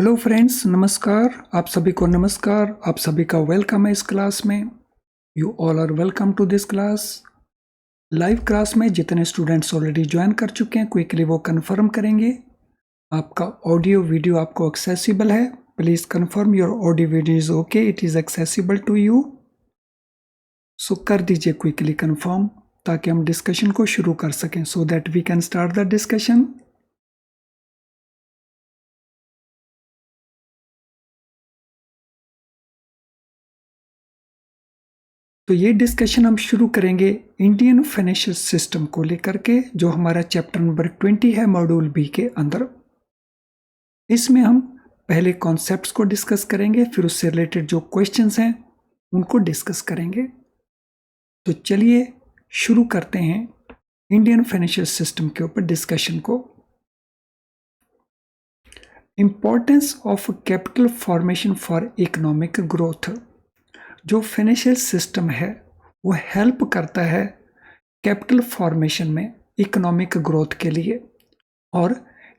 Hello friends, नमस्कार। आप सभी को नमस्कार। आप सभी का वेलकम है इस क्लास में। You all are welcome to this class. Live class में जितने स्टूडेंट्स ऑलरेडी ज्वाइन कर चुके हैं, क्विकली वो कंफर्म करेंगे आपका ऑडियो वीडियो आपको एक्सेसिबल है। Please confirm your audio video is okay, it is accessible to you. So कर दीजिए क्विकली कंफर्म ताकि हम डिस्कशन को शुरू कर सकें, so that we can start the discussion. तो ये डिस्कशन हम शुरू करेंगे इंडियन फाइनेंशियल सिस्टम को लेकर के, जो हमारा चैप्टर नंबर 20 है मॉड्यूल बी के अंदर। इसमें हम पहले कॉन्सेप्ट्स को डिस्कस करेंगे, फिर उससे रिलेटेड जो क्वेश्चंस हैं उनको डिस्कस करेंगे। तो चलिए शुरू करते हैं इंडियन फाइनेंशियल सिस्टम के ऊपर डिस्कशन को। Importance of capital formation for economic growth. जो फाइनेंशियल सिस्टम है वो हेल्प करता है कैपिटल फॉर्मेशन में इकोनॉमिक ग्रोथ के लिए। और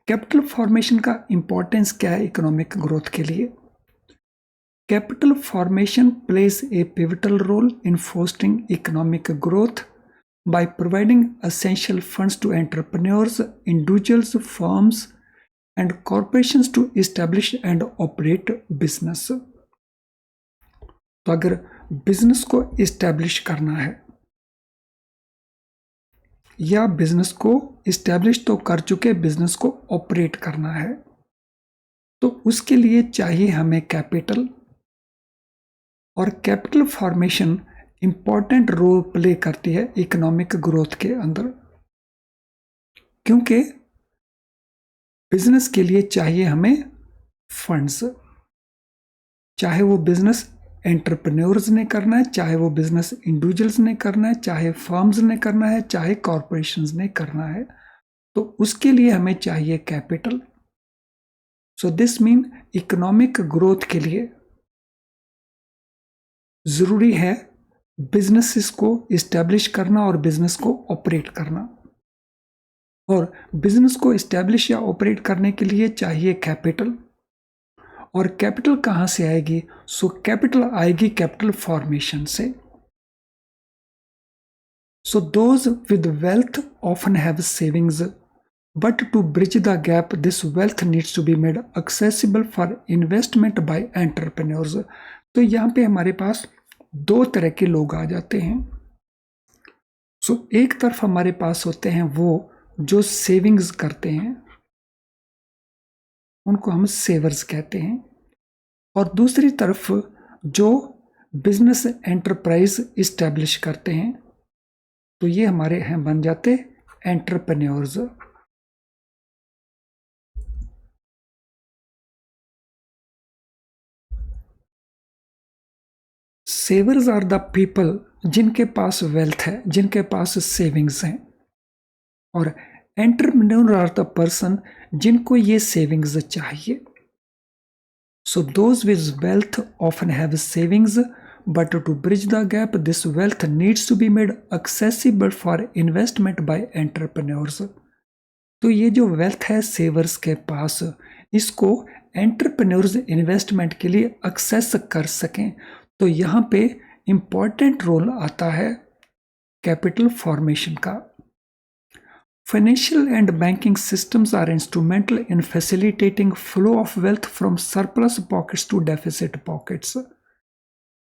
कैपिटल फॉर्मेशन का इंपॉर्टेंस क्या है इकोनॉमिक ग्रोथ के लिए? Capital formation plays a pivotal role in fostering economic growth by providing essential funds to entrepreneurs, individuals, firms, and corporations to establish and operate business. तो अगर बिजनेस को establish करना है या बिजनेस को इस्टेब्लिश तो कर चुके बिजनेस को ऑपरेट करना है, तो उसके लिए चाहिए हमें कैपिटल। और capital formation important role play करती है इकोनॉमिक ग्रोथ के अंदर, क्योंकि बिजनेस के लिए चाहिए हमें फंड्स। चाहे वो बिजनेस एंटरप्रेन्योर्स ने करना है, चाहे वो बिजनेस इंडिविजुअल्स ने करना है, चाहे फर्म्स ने करना है, चाहे कॉरपोरेशंस ने करना है, तो उसके लिए हमें चाहिए capital. So this mean economic growth के लिए जरूरी है बिजनेसेस को इस्टेब्लिश करना और बिजनेस को ऑपरेट करना। और बिजनेस को इस्टेब्लिश या ऑपरेट करने के लिए चाहिए कैपिटल। और कैपिटल कहां से आएगी? सो कैपिटल आएगी कैपिटल फॉर्मेशन से। So those with wealth often have savings, but to bridge the gap this wealth needs to be made accessible for investment by entrepreneurs. तो यहां पे हमारे पास दो तरह के लोग आ जाते हैं। सो एक तरफ हमारे पास होते हैं वो जो सेविंग्स करते हैं, उनको हम सेवर्स कहते हैं। और दूसरी तरफ जो बिजनेस एंटरप्राइज इस्टेब्लिश करते हैं, तो ये हमारे हैं बन जाते एंटरप्रेन्योर्स। सेवर्स आर द पीपल जिनके पास वेल्थ है, जिनके पास सेविंग्स हैं। और एंटरप्रेन्योर आर द पर्सन जिनको ये सेविंग्स चाहिए। सो those with wealth often have savings, but to bridge the gap this wealth needs to be made accessible for investment by entrepreneurs। तो ये जो वेल्थ है सेवर्स के पास, इसको एंटरप्रेन्योर्स इन्वेस्टमेंट के लिए एक्सेस कर सकें। तो यहाँ पे इंपॉर्टेंट रोल आता है कैपिटल फॉर्मेशन का। Financial and banking systems are instrumental in facilitating flow of wealth from surplus pockets to deficit pockets।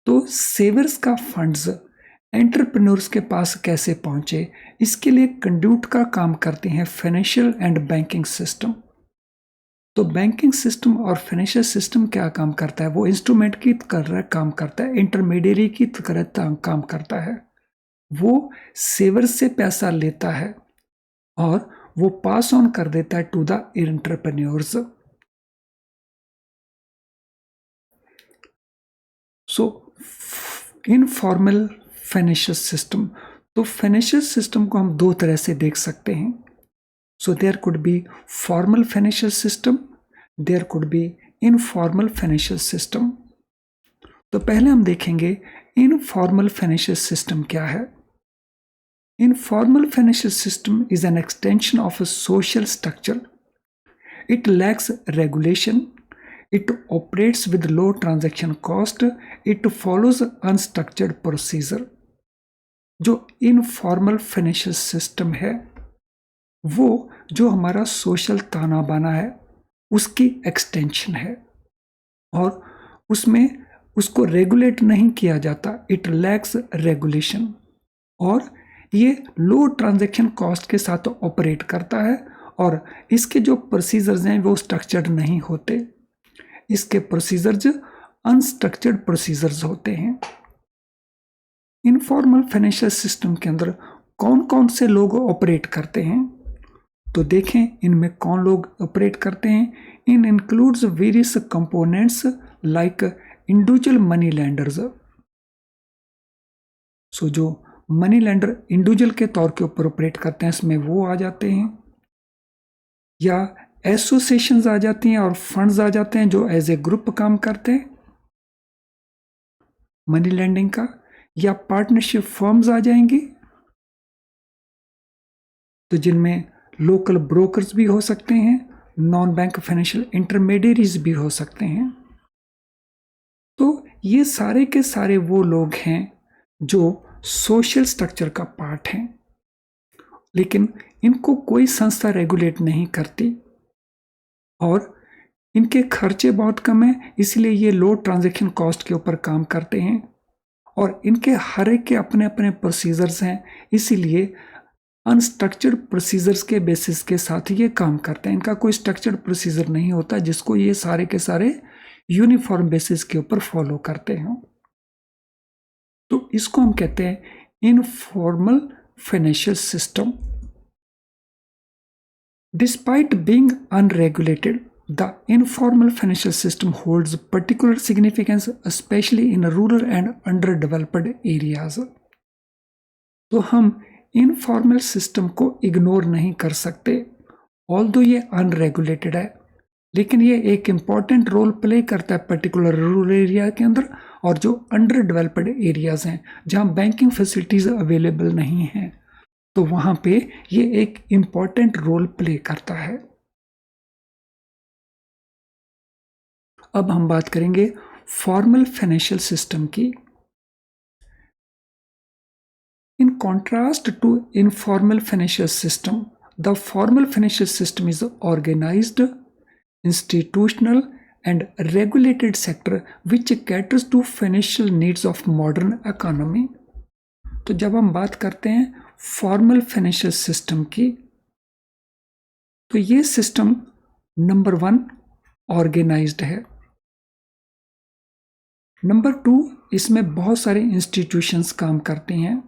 तो सेवर्स का फंड्स एंटरप्रेन्योर्स के पास कैसे पहुंचे, इसके लिए कंड्यूट का काम करते हैं फाइनेंशियल एंड बैंकिंग सिस्टम। तो बैंकिंग सिस्टम और फाइनेंशियल सिस्टम क्या काम करता है? वो इंस्ट्रूमेंट की तरह काम करता है, इंटरमीडियरी की तरह काम करता है। वो सेवर्स से पैसा लेता है और वो पास ऑन कर देता है to the entrepreneurs. So informal financial system, तो फाइनेंशियल सिस्टम को हम दो तरह से देख सकते हैं। So there could be formal financial system, there could be informal financial system. तो पहले हम देखेंगे इनफॉर्मल फाइनेंशियल सिस्टम क्या है। Informal financial system is an extension of a social structure. It lacks regulation, it operates with low transaction cost, it follows unstructured procedure। जो informal financial system है वो जो हमारा सोशल ताना बाना है उसकी एक्सटेंशन है और उसमें उसको रेगुलेट नहीं किया जाता, इट लैक्स रेगुलेशन, और ये लो ट्रांजैक्शन कॉस्ट के साथ ऑपरेट करता है और इसके जो प्रोसीजर्स हैं वो स्ट्रक्चर्ड नहीं होते, इसके प्रोसीजर्स अनस्ट्रक्चर्ड प्रोसीजर्स होते हैं। इनफॉर्मल फाइनेंशियल सिस्टम के अंदर कौन कौन से लोग ऑपरेट करते हैं, तो देखें इनमें कौन लोग ऑपरेट करते हैं। In includes various components like individual money lenders. So जो मनी लैंडर इंडिविजुअल के तौर के ऊपर ऑपरेट करते हैं इसमें वो आ जाते हैं, या एसोसिएशंस आ जाती हैं और फंड्स आ जाते हैं जो एज ए ग्रुप काम करते हैं मनी लैंडिंग का, या पार्टनरशिप फर्म्स आ जाएंगी तो जिनमें लोकल ब्रोकर्स भी हो सकते हैं, नॉन बैंक फाइनेंशियल इंटरमीडियरीज भी हो सकते हैं। तो ये सारे के सारे वो लोग हैं जो सोशल स्ट्रक्चर का पार्ट हैं, लेकिन इनको कोई संस्था रेगुलेट नहीं करती और इनके खर्चे बहुत कम हैं, इसलिए ये लो ट्रांजैक्शन कॉस्ट के ऊपर काम करते हैं और इनके हर एक के अपने अपने प्रोसीजर्स हैं, इसीलिए अनस्ट्रक्चर्ड प्रोसीजर्स के बेसिस के साथ ये काम करते हैं। इनका कोई स्ट्रक्चर्ड प्रोसीजर नहीं होता जिसको ये सारे के सारे यूनिफॉर्म बेसिस के ऊपर फॉलो करते हैं। तो इसको हम कहते हैं informal financial system. Despite being unregulated, the informal financial system holds particular significance especially in rural and underdeveloped areas। तो हम इनफॉर्मल सिस्टम को इग्नोर नहीं कर सकते, ऑल्दो ये अनरेगुलेटेड है, लेकिन ये एक इम्पॉर्टेंट रोल प्ले करता है पर्टिकुलर रूरल एरिया के अंदर और जो अंडर डेवलप्ड एरियाज हैं जहाँ बैंकिंग फैसिलिटीज अवेलेबल नहीं हैं, तो वहाँ पे ये एक इम्पॉर्टेंट रोल प्ले करता है। अब हम बात करेंगे फॉर्मल फाइनेंशियल सिस्टम की। In contrast to informal financial system, the formal financial system is organised, institutional and regulated sector which caters to financial needs of modern economy. तो जब हम बात करते हैं फॉर्मल फाइनेंशियल सिस्टम की, तो ये सिस्टम नंबर 1 ऑर्गेनाइज्ड है, नंबर 2 इसमें बहुत सारे इंस्टीट्यूशंस काम करते हैं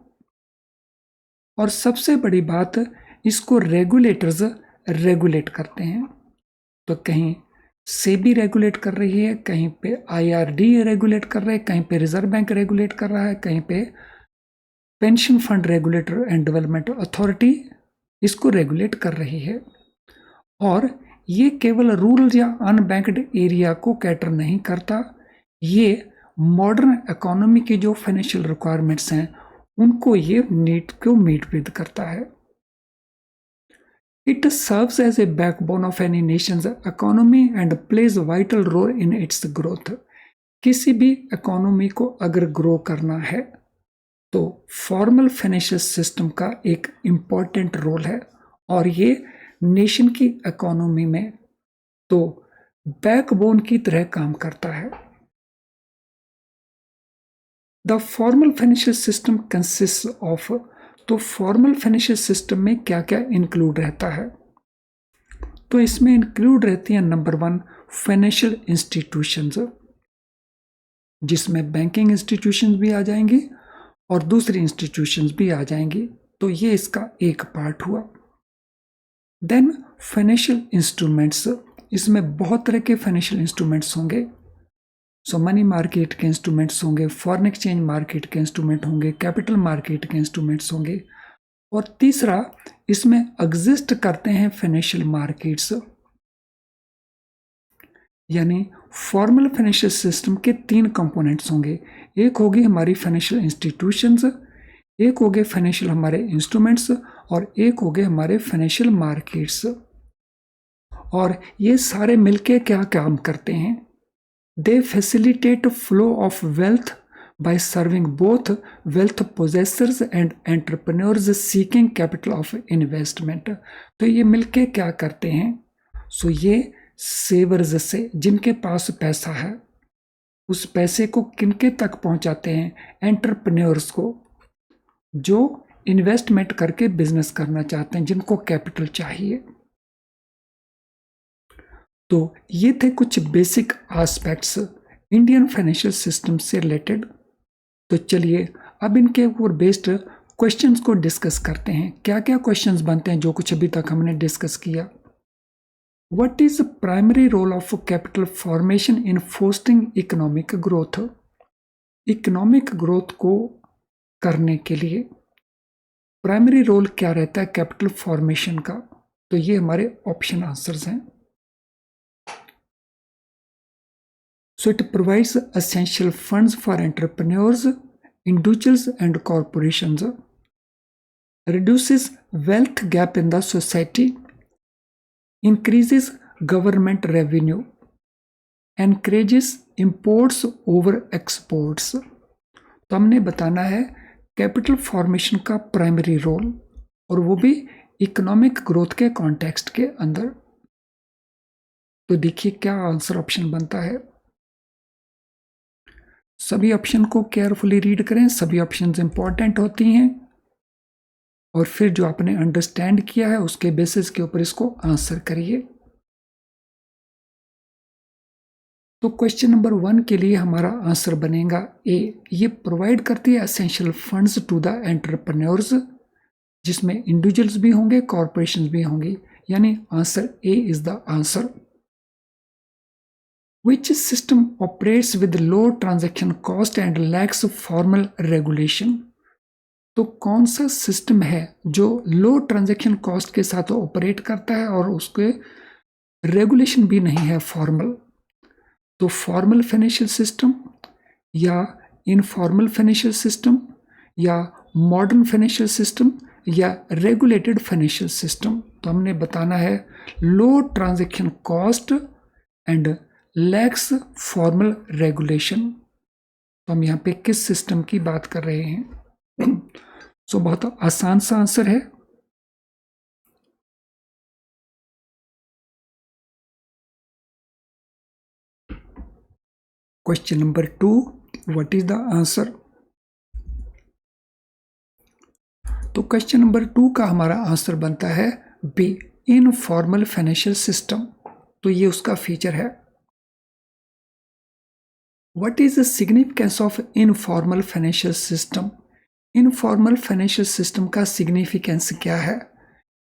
और सबसे बड़ी बात इसको रेगुलेटर्स रेगुलेट करते हैं। तो कहीं सेबी रेगुलेट कर रही है, कहीं पे आईआरडी रेगुलेट कर रहा है, कहीं पे रिजर्व बैंक रेगुलेट कर रहा है, कहीं पे pension fund regulator and development authority इसको रेगुलेट कर रही है। और ये केवल रूरल या अनबैंक्ड एरिया को कैटर नहीं करता, ये मॉडर्न इकोनॉमी की जो फाइनेंशियल रिक्वायरमेंट्स हैं उनको ये नीड को मीट विद करता है। It serves as a backbone of any nation's economy and plays vital role in its growth. किसी भी इकोनॉमी को अगर ग्रो करना है तो फॉर्मल फाइनेंशियल सिस्टम का एक इम्पॉर्टेंट रोल है और ये नेशन की इकोनॉमी में तो बैकबोन की तरह काम करता है। The formal financial system consist of, तो फॉर्मल फाइनेंशियल सिस्टम में क्या क्या इंक्लूड रहता है, तो इसमें इंक्लूड रहती हैं नंबर 1 फाइनेंशियल इंस्टीट्यूशंस, जिसमें बैंकिंग इंस्टीट्यूशंस भी आ जाएंगी और दूसरी इंस्टीट्यूशंस भी आ जाएंगी, तो ये इसका एक पार्ट हुआ। देन फाइनेंशियल इंस्ट्रूमेंट्स, इसमें बहुत तरह के फाइनेंशियल इंस्ट्रूमेंट्स होंगे। सो मनी मार्केट के इंस्ट्रूमेंट्स होंगे, फॉरेन एक्सचेंज मार्केट के इंस्ट्रूमेंट होंगे, कैपिटल मार्केट के इंस्ट्रूमेंट्स होंगे, और तीसरा इसमें एग्जिस्ट करते हैं फाइनेंशियल मार्केट्स। यानी फॉर्मल फाइनेंशियल सिस्टम के 3 कंपोनेंट्स होंगे, एक होगी हमारी फाइनेंशियल इंस्टीट्यूशंस, एक हो गए फाइनेंशियल हमारे इंस्ट्रूमेंट्स और एक हो गए हमारे फाइनेंशियल मार्केट्स। और ये सारे मिलके क्या काम करते हैं, They facilitate flow of wealth by serving both wealth possessors and entrepreneurs seeking capital of investment. तो ये मिलके क्या करते हैं? सो ये सेवर्स से, जिनके पास पैसा है, उस पैसे को किनके तक पहुंचाते हैं? एंटरप्रेन्योर्स को, जो इन्वेस्टमेंट करके बिजनेस करना चाहते हैं, जिनको कैपिटल चाहिए। तो ये थे कुछ basic aspects Indian financial system से रिलेटेड। तो चलिए अब इनके ऊपर बेस्ड क्वेश्चंस को डिस्कस करते हैं। क्या क्या क्वेश्चंस बनते हैं जो कुछ अभी तक हमने डिस्कस किया। What is the primary role of capital formation in fostering economic growth? Economic growth को करने के लिए प्राइमरी रोल क्या रहता है कैपिटल फॉर्मेशन का? तो ये हमारे ऑप्शन आंसर्स हैं। So it provides essential funds for entrepreneurs, individuals and corporations, reduces wealth gap in the society, increases government revenue, encourages imports over exports। तो हमने बताना है कैपिटल फॉर्मेशन का प्राइमरी रोल, और वो भी इकोनॉमिक ग्रोथ के कॉन्टेक्स्ट के अंदर। तो देखिए क्या आंसर ऑप्शन बनता है। सभी ऑप्शन को केयरफुली रीड करें, सभी ऑप्शंस इंपॉर्टेंट होती हैं, और फिर जो आपने अंडरस्टैंड किया है उसके बेसिस के ऊपर इसको आंसर करिए। तो क्वेश्चन नंबर 1 के लिए हमारा आंसर बनेगा ए। ये प्रोवाइड करती है essential funds to the entrepreneurs, जिसमें इंडिविजुअल्स भी होंगे, कॉरपोरेशंस भी होंगी, यानी answer A is the answer. Which system operates with low transaction cost and lacks formal regulation? तो कौन सा सिस्टम है जो लो ट्रांजैक्शन कॉस्ट के साथ ऑपरेट करता है और उसके रेगुलेशन भी नहीं है फॉर्मल? तो फॉर्मल फाइनेंशियल सिस्टम, या इनफॉर्मल फाइनेंशियल सिस्टम, या मॉडर्न फाइनेंशियल सिस्टम, या रेगुलेटेड फाइनेंशियल सिस्टम? तो हमने बताना है low transaction cost and lax formal regulation. तो हम यहाँ पे किस सिस्टम की बात कर रहे हैं? सो बहुत आसान सा आंसर है। Question number 2, what is the answer? तो क्वेश्चन नंबर 2 का हमारा आंसर बनता है बी, इनफॉर्मल फाइनेंशियल सिस्टम। तो ये उसका फीचर है। What is the significance of informal financial system? Informal financial system का significance क्या है?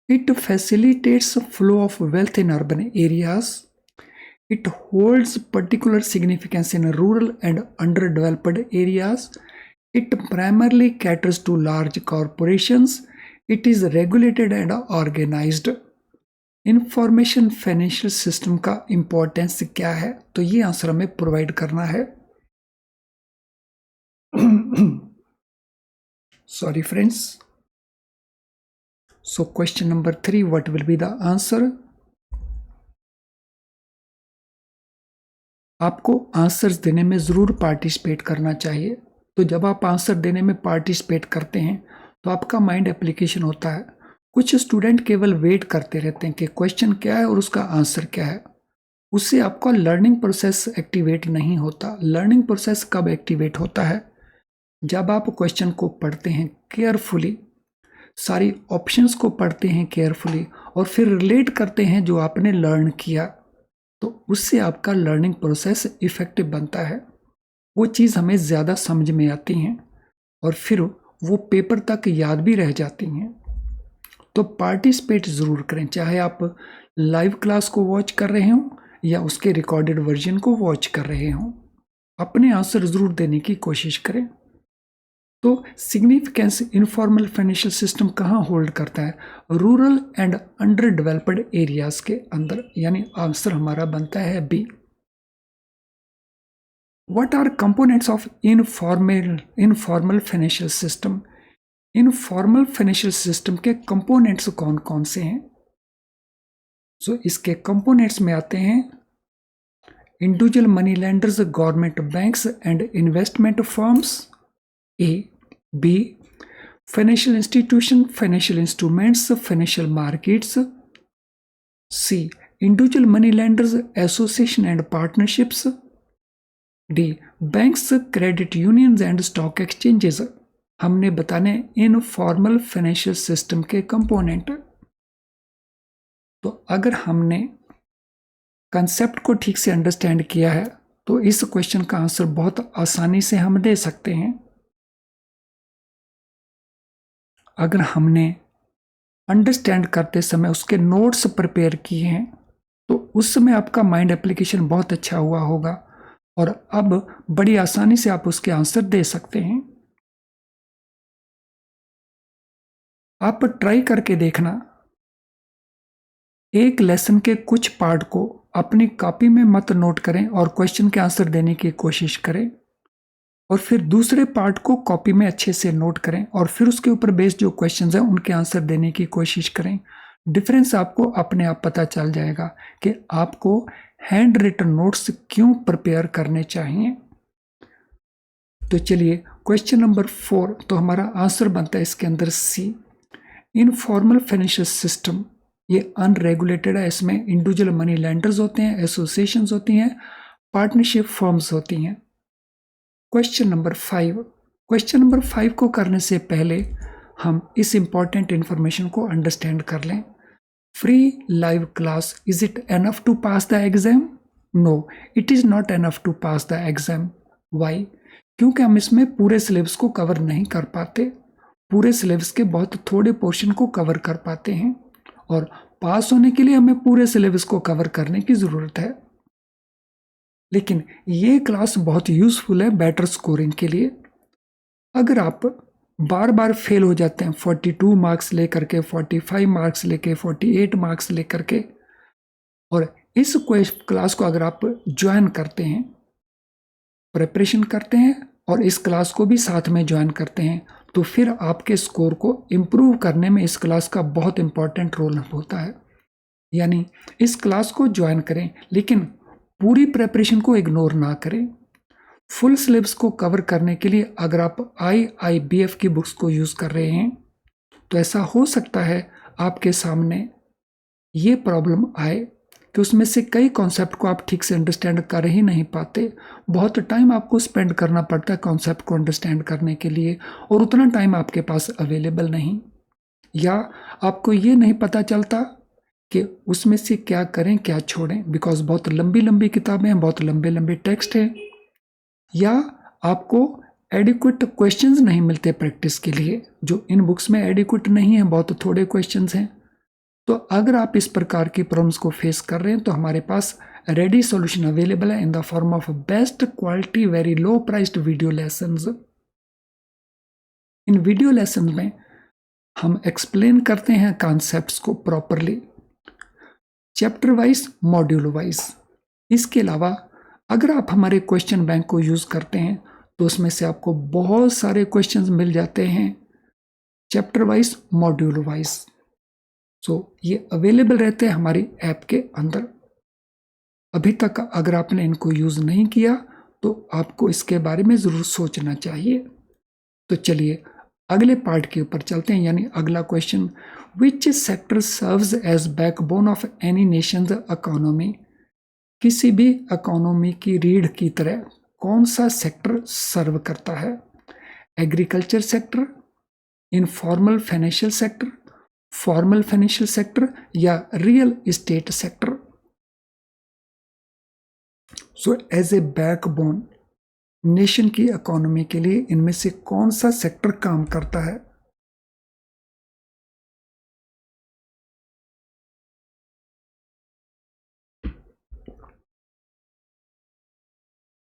It facilitates flow of wealth in urban areas. It holds particular significance in rural and underdeveloped areas. It primarily caters to large corporations. It is regulated and organized. Information financial system का importance क्या है? तो ये answer हमें provide करना है। Sorry friends. So question number 3, what will be the answer? आपको answers देने में जरूर पार्टिसिपेट करना चाहिए। तो जब आप आंसर देने में पार्टिसिपेट करते हैं तो आपका माइंड एप्लीकेशन होता है। कुछ स्टूडेंट केवल वेट करते रहते हैं कि क्वेश्चन क्या है और उसका आंसर क्या है, उससे आपका लर्निंग प्रोसेस एक्टिवेट नहीं होता। लर्निंग प्रोसेस कब एक्टिवेट होता है? जब आप क्वेश्चन को पढ़ते हैं केयरफुली, सारी ऑप्शंस को पढ़ते हैं केयरफुली, और फिर रिलेट करते हैं जो आपने लर्न किया, तो उससे आपका लर्निंग प्रोसेस इफेक्टिव बनता है। वो चीज़ हमें ज़्यादा समझ में आती हैं और फिर वो पेपर तक याद भी रह जाती हैं। तो पार्टिसिपेट ज़रूर करें, चाहे आप लाइव क्लास को वॉच कर रहे हों या उसके रिकॉर्डेड वर्जन को वॉच कर रहे हों। अपने आंसर ज़रूर देने की कोशिश करें। तो सिग्निफिकेंस इनफॉर्मल फाइनेंशियल सिस्टम कहाँ होल्ड करता है? Rural and under developed areas के अंदर, यानी आंसर हमारा बनता है B. What are components of informal financial system? Informal financial system के कंपोनेंट्स कौन कौन से हैं? सो इसके कंपोनेंट्स में आते हैं individual money lenders, government banks and investment firms, A. B, financial institution, financial instruments, financial markets, C, individual money lenders association and partnerships, D, banks, credit unions and stock exchanges. हमने बताने informal financial system के component. तो अगर हमने concept को ठीक से understand किया है तो इस क्वेश्चन का आंसर बहुत आसानी से हम दे सकते हैं। अगर हमने अंडरस्टैंड करते समय उसके नोट्स प्रिपेयर किए हैं तो उस समय आपका माइंड एप्लीकेशन बहुत अच्छा हुआ होगा और अब बड़ी आसानी से आप उसके आंसर दे सकते हैं। आप ट्राई करके देखना, एक लेसन के कुछ पार्ट को अपनी कॉपी में मत नोट करें और क्वेश्चन के आंसर देने की कोशिश करें, और फिर दूसरे पार्ट को कॉपी में अच्छे से नोट करें और फिर उसके ऊपर बेस्ड जो क्वेश्चंस हैं उनके आंसर देने की कोशिश करें। डिफरेंस आपको अपने आप पता चल जाएगा कि आपको हैंड रिटन नोट्स क्यों प्रिपेयर करने चाहिए। तो चलिए क्वेश्चन नंबर 4, तो हमारा आंसर बनता है इसके अंदर सी, इनफॉर्मल फाइनेंशियल सिस्टम। ये अनरेगुलेटेड है, इसमें इंडिविजुअल मनी लेंडर्स होते हैं, एसोसिएशंस होती हैं, पार्टनरशिप फर्म्स होती हैं। क्वेश्चन नंबर 5, क्वेश्चन नंबर 5 को करने से पहले हम इस इंपॉर्टेंट इंफॉर्मेशन को अंडरस्टैंड कर लें। Free live class, is it enough to pass the exam? No, it is not enough to pass the exam. Why? क्योंकि हम इसमें पूरे सिलेबस को कवर नहीं कर पाते, पूरे सिलेबस के बहुत थोड़े पोर्शन को कवर कर पाते हैं और पास होने के लिए हमें पूरे सिलेबस को कवर करने की ज़रूरत है। लेकिन ये क्लास बहुत यूज़फुल है बेटर स्कोरिंग के लिए। अगर आप बार बार फेल हो जाते हैं 42 मार्क्स लेकर के, 45 मार्क्स लेके, 48 मार्क्स लेकर के, और इस क्लास को अगर आप ज्वाइन करते हैं, प्रिपरेशन करते हैं और इस क्लास को भी साथ में ज्वाइन करते हैं, तो फिर आपके स्कोर को इम्प्रूव करने में इस क्लास का बहुत इंपॉर्टेंट रोल होता है। यानी इस क्लास को ज्वाइन करें लेकिन पूरी प्रिपरेशन को इग्नोर ना करें। फुल सिलेबस को कवर करने के लिए अगर आप IIBF की बुक्स को यूज़ कर रहे हैं तो ऐसा हो सकता है आपके सामने ये प्रॉब्लम आए कि उसमें से कई कॉन्सेप्ट को आप ठीक से अंडरस्टैंड कर ही नहीं पाते। बहुत टाइम आपको स्पेंड करना पड़ता है कॉन्सेप्ट को अंडरस्टैंड करने के लिए और उतना टाइम आपके पास अवेलेबल नहीं, या आपको ये नहीं पता चलता कि उसमें से क्या करें क्या छोड़ें, बिकॉज बहुत लंबी लंबी किताबें हैं, बहुत लंबे लंबे टेक्स्ट हैं, या आपको एडिक्वेट क्वेश्चंस नहीं मिलते प्रैक्टिस के लिए, जो इन बुक्स में एडिक्वेट नहीं है, बहुत थोड़े क्वेश्चंस हैं। तो अगर आप इस प्रकार की प्रॉब्लम्स को फेस कर रहे हैं तो हमारे पास रेडी सॉल्यूशन अवेलेबल है in the form of best quality very low priced video lessons. In video lesson में हम एक्सप्लेन करते हैं कॉन्सेप्ट्स को properly, chapter wise, module wise. इसके अलावा अगर आप हमारे क्वेश्चन बैंक को यूज़ करते हैं तो उसमें से आपको बहुत सारे क्वेश्चंस मिल जाते हैं चैप्टर वाइज, मॉड्यूल वाइज। सो ये अवेलेबल रहते हैं हमारी ऐप के अंदर। अभी तक अगर आपने इनको यूज़ नहीं किया तो आपको इसके बारे में ज़रूर सोचना चाहिए। तो चलिए अगले पार्ट के ऊपर चलते हैं, यानी अगला question, which sector serves as backbone of any nation's economy? किसी भी इकोनॉमी की रीढ़ की तरह कौन सा सेक्टर सर्व करता है? Agriculture sector, informal financial sector, formal financial sector, या real estate sector? So as a backbone nation की इकोनॉमी के लिए इनमें से कौन सा सेक्टर काम करता है?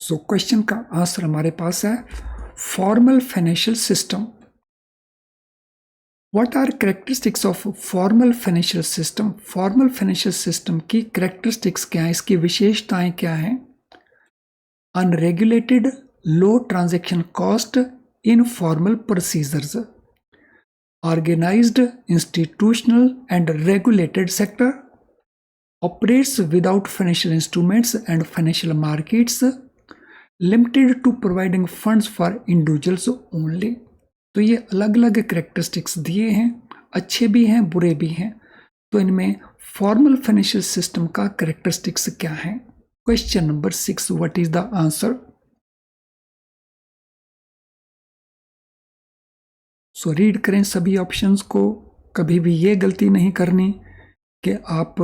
सो क्वेश्चन का आंसर हमारे पास है formal financial system. What are characteristics of formal financial system? Formal financial system की कैरेक्टरिस्टिक्स क्या है, इसकी विशेषताएं क्या हैं? Unregulated, low transaction cost, informal procedures, organised, institutional and regulated sector, operates without financial instruments and financial markets, limited to providing funds for individuals only। तो ये अलग अलग करेक्टरिस्टिक्स दिए हैं, अच्छे भी हैं बुरे भी हैं। तो इनमें फॉर्मल फाइनेंशियल सिस्टम का करेक्टरिस्टिक्स क्या है? Question number 6, what is the answer? So read करें सभी ऑप्शंस को। कभी भी ये गलती नहीं करनी कि आप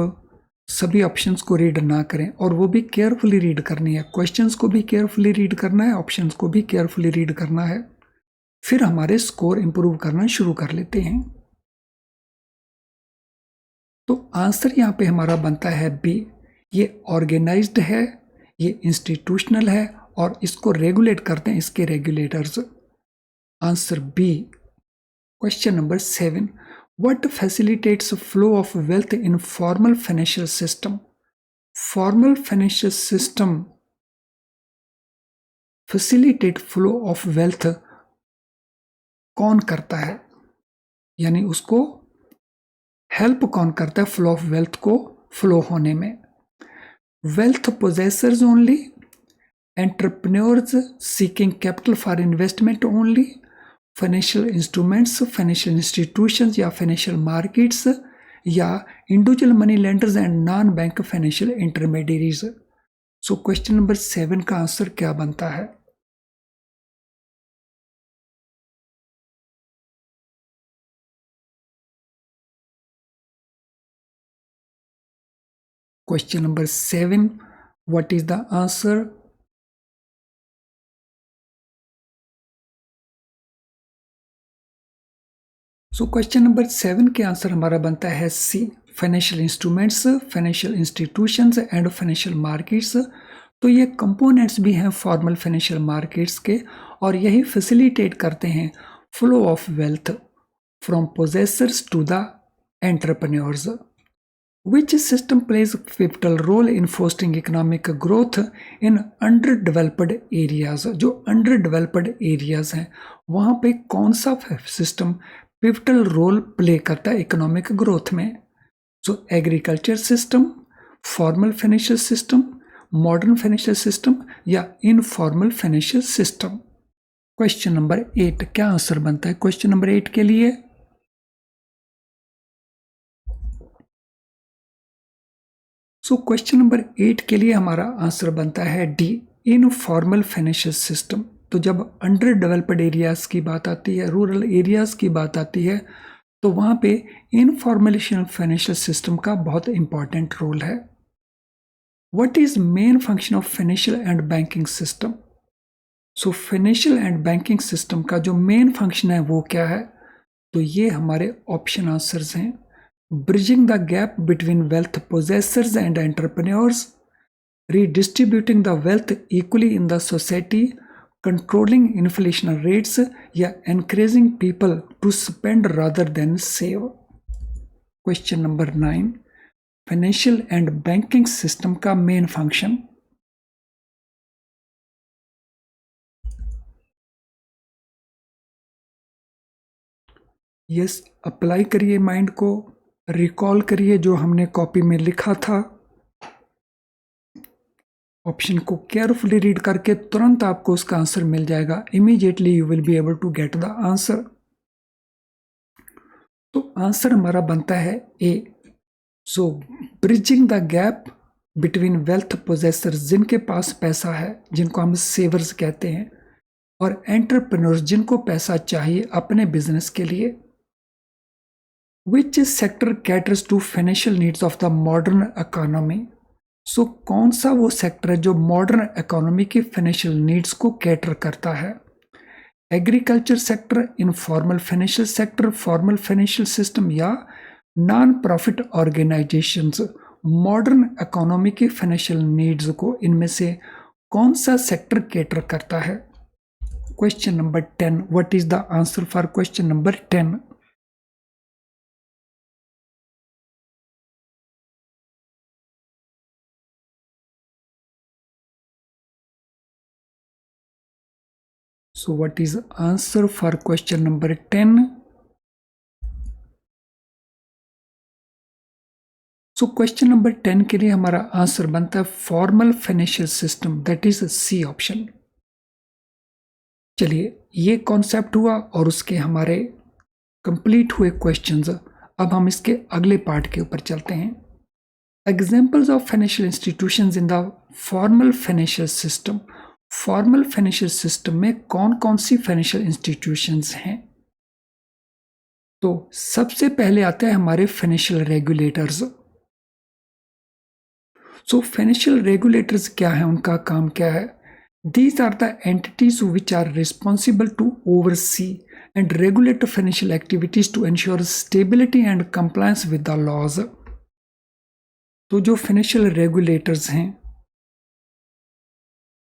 सभी ऑप्शंस को रीड ना करें, और वो भी केयरफुली रीड करनी है। क्वेश्चंस को भी केयरफुली रीड करना है, ऑप्शंस को भी केयरफुली रीड करना है, फिर हमारे स्कोर इंप्रूव करना शुरू कर लेते हैं। तो आंसर यहाँ पे हमारा बनता है बी। ये ऑर्गेनाइज्ड है, ये इंस्टीट्यूशनल है, और इसको रेगुलेट करते हैं इसके regulators. Answer B. Question number 7, what facilitates flow of wealth in formal financial system? Formal financial system facilitate flow of wealth कौन करता है, यानी उसको हेल्प कौन करता है फ्लो ऑफ वेल्थ को फ्लो होने में? Wealth possessors only, entrepreneurs seeking capital for investment only, financial instruments, financial institutions या फाइनेंशियल मार्केट्स, या individual money lenders and non bank financial intermediaries. So question number 7 का answer क्या बनता है? Question number 7, what is the answer? So question number 7 के answer हमारा बनता है C, financial instruments, financial institutions and financial markets. तो ये कंपोनेंट्स भी हैं फॉर्मल फाइनेंशियल मार्केट्स के, और यही फैसिलिटेट करते हैं flow of wealth from possessors to the entrepreneurs. Which system plays a pivotal role in fostering economic growth in underdeveloped areas? जो underdeveloped areas हैं वहाँ पे कौन सा सिस्टम पिवटल रोल प्ले करता है इकोनॉमिक ग्रोथ में? So agriculture system, formal financial system, modern financial system, या informal financial system? Question number 8, क्या आंसर बनता है क्वेश्चन नंबर 8 के लिए? सो क्वेश्चन नंबर 8 के लिए हमारा आंसर बनता है डी, इनफॉर्मल फाइनेंशियल सिस्टम। तो जब अंडर डेवलप्ड एरियाज की बात आती है, रूरल एरियाज की बात आती है, तो वहाँ पे इनफॉर्मल फाइनेंशियल सिस्टम का बहुत इंपॉर्टेंट रोल है। What is main function of financial and banking system? So financial and banking system का जो मेन फंक्शन है वो क्या है? तो ये हमारे ऑप्शन आंसर्स हैं। Bridging the gap between wealth possessors and entrepreneurs, redistributing the wealth equally in the society, controlling inflation rates, या encouraging people to spend rather than save? Question number 9, financial and banking system का main function. Yes, apply करिए mind को, recall करिए जो हमने copy में लिखा था। ऑप्शन को केयरफुली रीड करके तुरंत आपको उसका आंसर मिल जाएगा। Immediately you will be able to get the answer. तो आंसर हमारा बनता है A. So bridging the gap between wealth possessors, जिनके पास पैसा है, जिनको हम सेवर्स कहते हैं, और एंटरप्रेन्योर्स, जिनको पैसा चाहिए अपने बिजनेस के लिए। Which sector caters to financial needs of the modern economy? So कौन सा वो सेक्टर है जो मॉडर्न इकोनॉमी की फाइनेंशियल नीड्स को कैटर करता है? Agriculture sector, informal financial sector, formal financial system, या non profit organisations? Modern economy की फाइनेंशियल नीड्स को इनमें से कौन सा सेक्टर कैटर करता है? Question number 10, what is the answer for question number 10? So what is answer for question number 10? So question number 10 के लिए हमारा आंसर बनता है formal financial system, that is C option. चलिए, ये कॉन्सेप्ट हुआ और उसके हमारे कंप्लीट हुए क्वेश्चंस। अब हम इसके अगले पार्ट के ऊपर चलते हैं। Examples of financial institutions in the formal financial system. Formal financial system में कौन कौन सी फाइनेंशियल इंस्टीट्यूशंस हैं? तो सबसे पहले आते हैं हमारे financial regulators. So financial regulators क्या है, उनका काम क्या है? These are the entities which are responsible to oversee and regulate financial activities to ensure stability and compliance with the laws. तो जो फाइनेंशियल रेगुलेटर्स हैं,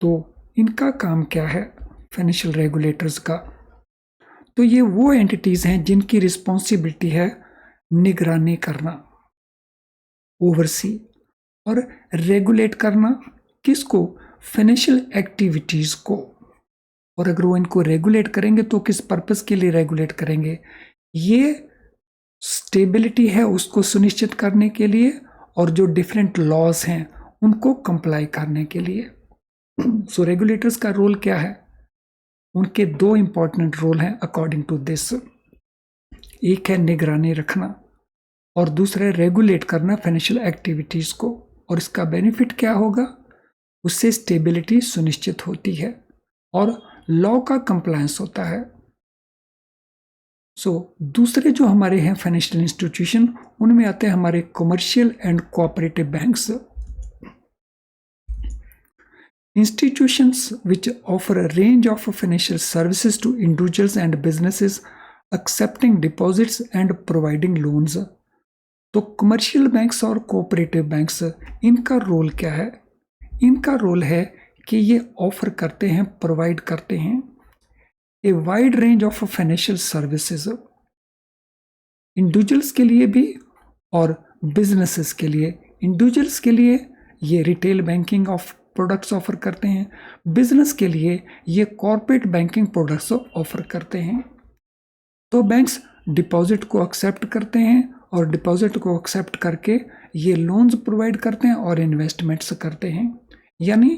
तो इनका काम क्या है फाइनेंशियल रेगुलेटर्स का? तो ये वो एंटिटीज हैं जिनकी रिस्पॉन्सिबिलिटी है निगरानी करना, ओवरसी, और रेगुलेट करना किसको? फाइनेंशियल एक्टिविटीज को। और अगर वो इनको रेगुलेट करेंगे तो किस पर्पस के लिए रेगुलेट करेंगे? ये स्टेबिलिटी है उसको सुनिश्चित करने के लिए, और जो डिफरेंट लॉज हैं उनको कंप्लाई करने के लिए। सो रेगुलेटर्स का रोल क्या है? उनके दो इंपॉर्टेंट रोल हैं अकॉर्डिंग टू दिस। एक है निगरानी रखना और दूसरा है रेगुलेट करना फाइनेंशियल एक्टिविटीज को। और इसका बेनिफिट क्या होगा? उससे स्टेबिलिटी सुनिश्चित होती है और लॉ का कंप्लायंस होता है। दूसरे जो हमारे हैं फाइनेंशियल इंस्टीट्यूशन, उनमें आते हैं हमारे commercial and cooperative banks. Institutions which offer a range of financial services to individuals and businesses, accepting deposits and providing loans. तो कमर्शियल बैंक्स और कोऑपरेटिव बैंक्स, इनका रोल क्या है? इनका रोल है कि ये ऑफर करते हैं, प्रोवाइड करते हैं a wide range of financial services, individuals के लिए भी और बिजनेसेस के लिए। इंडिविजुअल्स के लिए ये retail banking of products offer करते हैं, बिजनेस के लिए ये कॉर्पोरेट बैंकिंग प्रोडक्ट्स ऑफर करते हैं। तो बैंक्स डिपॉजिट को एक्सेप्ट करते हैं और डिपॉजिट को एक्सेप्ट करके ये लोन्स प्रोवाइड करते हैं और इन्वेस्टमेंट्स करते हैं। यानी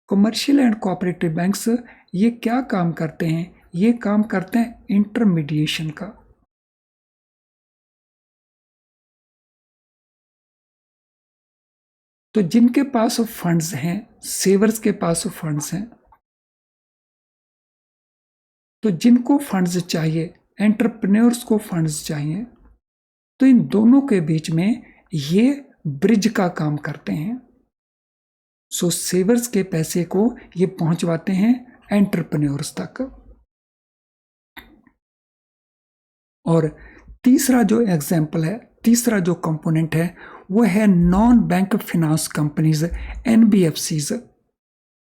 कमर्शियल एंड कोऑपरेटिव बैंक्स ये क्या काम करते हैं? ये काम करते हैं इंटरमीडिएशन का। तो जिनके पास फंड्स हैं, सेवर्स के पास फंड्स हैं, तो जिनको फंड्स चाहिए, एंटरप्रेन्योर्स को फंड्स चाहिए, तो इन दोनों के बीच में ये ब्रिज का काम करते हैं। सेवर्स के पैसे को ये पहुंचवाते हैं एंटरप्रेन्योर्स तक। और तीसरा जो एग्जाम्पल है, तीसरा जो कंपोनेंट है, वो है non bank finance companies, NBFCs.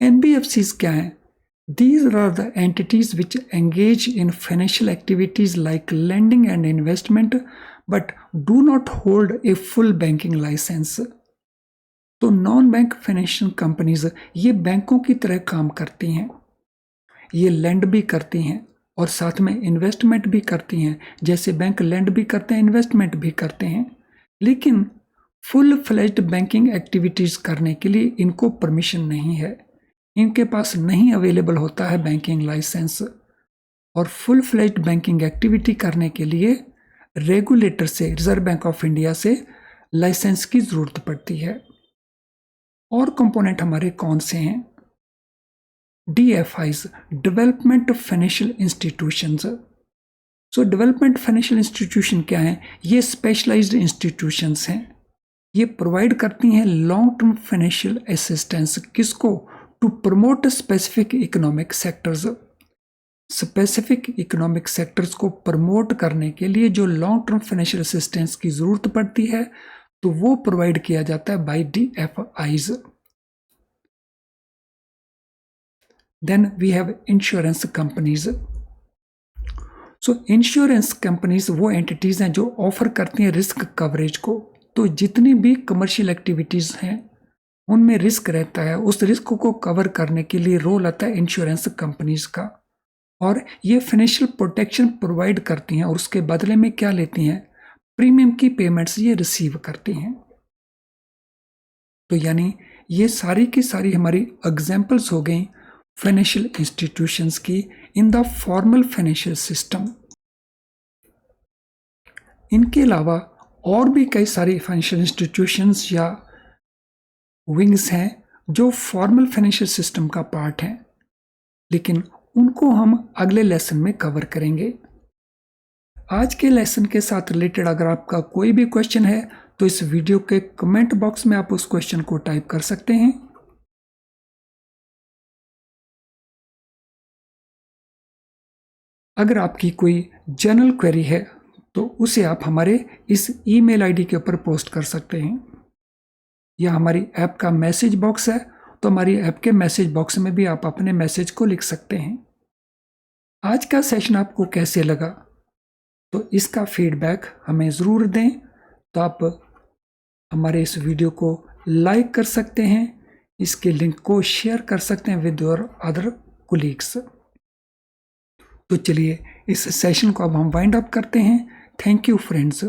NBFCs क्या है? These are the entities which engage in financial activities like lending and investment but do not hold a full banking license. तो नॉन बैंक फाइनेंशियल कंपनीज ये बैंकों की तरह काम करती हैं, ये लेंड भी करती हैं और साथ में इन्वेस्टमेंट भी करती हैं। जैसे बैंक लेंड भी करते हैं, इन्वेस्टमेंट भी करते हैं, लेकिन फुल फ्लेज्ड बैंकिंग एक्टिविटीज़ करने के लिए इनको परमिशन नहीं है, इनके पास नहीं अवेलेबल होता है बैंकिंग लाइसेंस। और फुल फ्लेज्ड बैंकिंग एक्टिविटी करने के लिए रेगुलेटर से, रिजर्व बैंक ऑफ इंडिया से लाइसेंस की ज़रूरत पड़ती है। और कंपोनेंट हमारे कौन से हैं? DFIs, development financial institutions. Development financial institution क्या है? ये स्पेशलाइज्ड इंस्टीट्यूशंस हैं, ये प्रोवाइड करती हैं लॉन्ग टर्म फाइनेंशियल असिस्टेंस। किसको? To promote specific economic sectors. Specific economic sectors को प्रमोट करने के लिए जो लॉन्ग टर्म फाइनेंशियल असिस्टेंस की जरूरत पड़ती है, तो वो प्रोवाइड किया जाता है by DFIs। Then we have insurance companies. Insurance companies वो एंटिटीज हैं जो ऑफर करती हैं रिस्क कवरेज को। तो जितनी भी कमर्शियल एक्टिविटीज हैं उनमें रिस्क रहता है, उस रिस्क को कवर करने के लिए रोल आता है इंश्योरेंस कंपनीज का। और ये फाइनेंशियल प्रोटेक्शन प्रोवाइड करती हैं और उसके बदले में क्या लेती हैं? प्रीमियम की पेमेंट्स ये रिसीव करती हैं। तो यानी ये सारी की सारी हमारी एग्जाम्पल्स हो गई फाइनेंशियल इंस्टीट्यूशंस की in the formal financial system. इनके अलावा और भी कई सारी फाइनेंशियल इंस्टीट्यूशंस या विंग्स हैं जो फॉर्मल फाइनेंशियल सिस्टम का पार्ट हैं, लेकिन उनको हम अगले लेसन में कवर करेंगे। आज के लेसन के साथ रिलेटेड अगर आपका कोई भी क्वेश्चन है तो इस वीडियो के कमेंट बॉक्स में आप उस क्वेश्चन को टाइप कर सकते हैं। अगर आपकी कोई जनरल क्वेरी है तो उसे आप हमारे इस ईमेल आईडी के ऊपर पोस्ट कर सकते हैं, या हमारी ऐप का मैसेज बॉक्स है तो हमारी ऐप के मैसेज बॉक्स में भी आप अपने मैसेज को लिख सकते हैं। आज का सेशन आपको कैसे लगा तो इसका फीडबैक हमें ज़रूर दें। तो आप हमारे इस वीडियो को लाइक कर सकते हैं, इसके लिंक को शेयर कर सकते हैं विद योर अदर कोलीग्स। तो चलिए इस सेशन को अब हम वाइंड अप करते हैं। Thank you friends.